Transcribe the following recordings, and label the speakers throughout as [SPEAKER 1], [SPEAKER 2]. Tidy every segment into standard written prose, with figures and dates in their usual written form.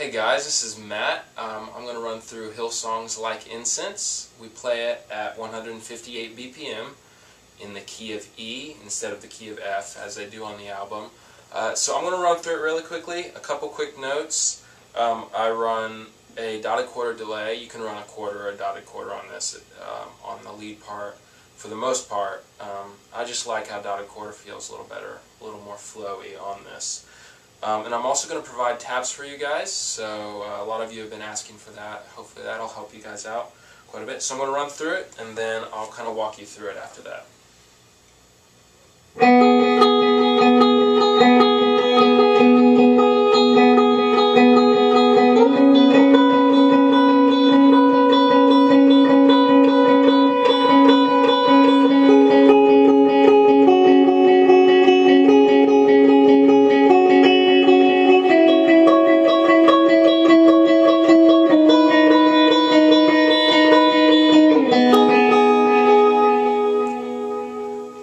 [SPEAKER 1] Hey guys, this is Matt. I'm going to run through Hillsong's Like Incense. We play it at 158 BPM in the key of E instead of the key of F as they do on the album. So I'm going to run through it really quickly. A couple quick notes. I run a dotted quarter delay. You can run a quarter or a dotted quarter on this on the lead part. For the most part, I just like how dotted quarter feels a little better, a little more flowy on this. And I'm also going to provide tabs for you guys, so a lot of you have been asking for that. Hopefully that'll help you guys out quite a bit. So I'm going to run through it, and then I'll kind of walk you through it after that.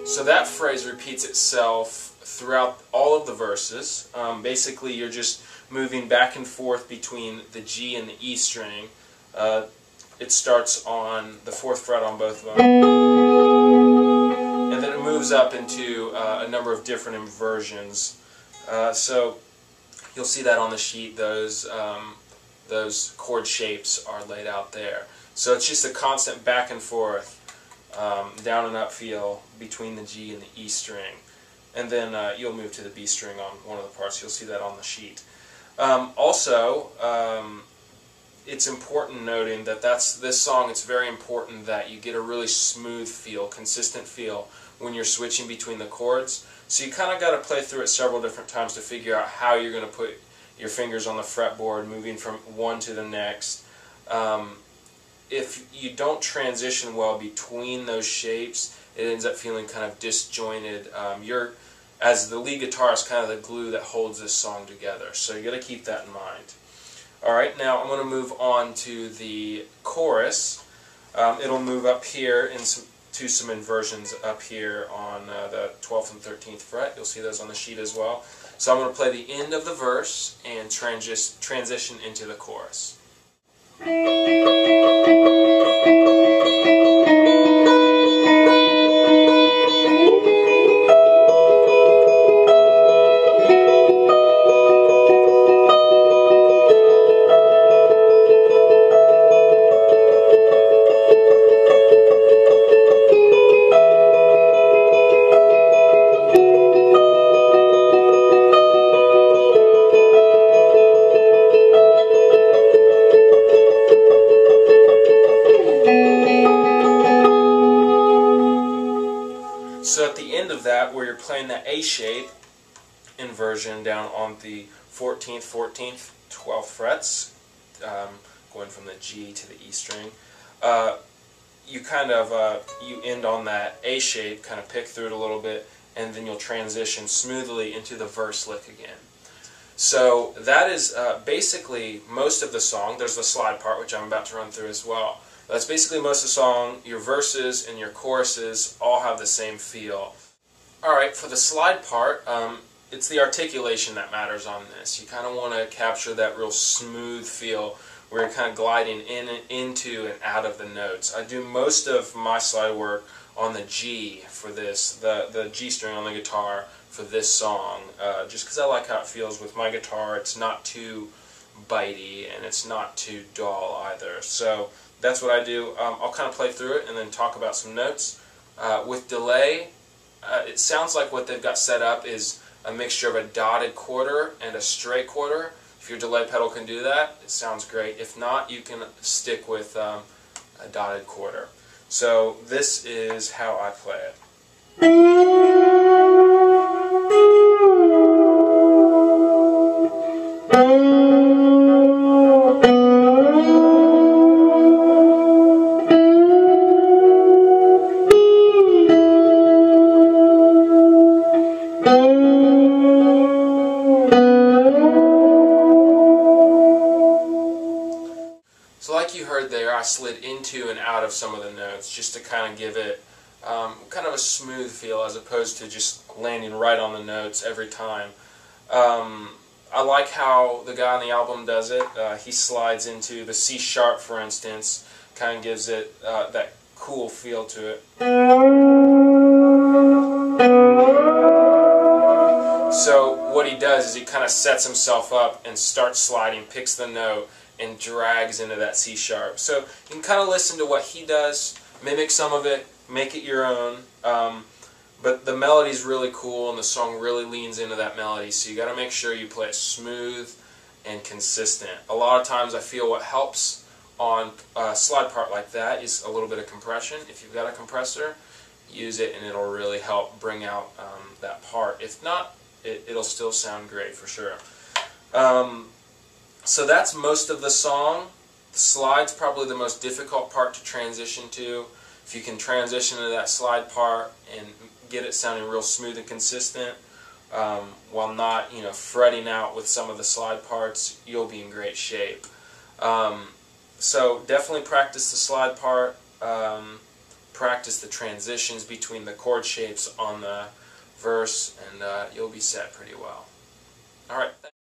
[SPEAKER 1] So that phrase repeats itself throughout all of the verses. Basically, you're just moving back and forth between the G and the E string. It starts on the 4th fret on both of them, and then it moves up into a number of different inversions. So you'll see that on the sheet. Those chord shapes are laid out there. So it's just a constant back and forth. Down and up feel between the G and the E string, and then you'll move to the B string on one of the parts. You'll see that on the sheet. Also, it's important noting that this song. It's very important that you get a really smooth feel, consistent feel when you're switching between the chords. So you kind of got to play through it several different times to figure out how you're going to put your fingers on the fretboard, moving from one to the next. If you don't transition well between those shapes, it ends up feeling kind of disjointed. You're, as the lead guitarist, kind of the glue that holds this song together. So you got to keep that in mind. All right, now I'm going to move on to the chorus. It'll move up here to some inversions up here on the 12th and 13th fret. You'll see those on the sheet as well. So I'm going to play the end of the verse and transition into the chorus. So at the end of that, where you're playing that A shape inversion down on the 14th, 12th frets, going from the G to the E string, you kind of you end on that A shape, kind of pick through it a little bit, and then you'll transition smoothly into the verse lick again. So that is basically most of the song. There's the slide part, which I'm about to run through as well. That's basically most of the song. Your verses and your choruses all have the same feel. Alright, for the slide part, it's the articulation that matters on this. You kind of want to capture that real smooth feel where you're kind of gliding into and out of the notes. I do most of my slide work on the G for this, the G string on the guitar for this song, just because I like how it feels with my guitar. It's not too bitey and it's not too dull either. So that's what I do. I'll kind of play through it and then talk about some notes. With delay, it sounds like what they've got set up is a mixture of a dotted quarter and a straight quarter. If your delay pedal can do that, it sounds great. If not, you can stick with a dotted quarter. So this is how I play it. So like you heard there, I slid into and out of some of the notes just to kind of give it kind of a smooth feel as opposed to just landing right on the notes every time. I like how the guy on the album does it. He slides into the C sharp, for instance, kind of gives it that cool feel to it. So what he does is he kind of sets himself up and starts sliding, picks the note, and drags into that C sharp. So you can kind of listen to what he does, mimic some of it, make it your own. But the melody's really cool, and the song really leans into that melody, so you got to make sure you play it smooth and consistent. A lot of times I feel what helps on a slide part like that is a little bit of compression. If you've got a compressor, use it and it'll really help bring out that part. If not, it'll still sound great for sure. So that's most of the song. The slide's probably the most difficult part to transition to. If you can transition to that slide part and get it sounding real smooth and consistent, while not, fretting out with some of the slide parts, you'll be in great shape. So definitely practice the slide part. Practice the transitions between the chord shapes on the verse, and you'll be set pretty well. All right.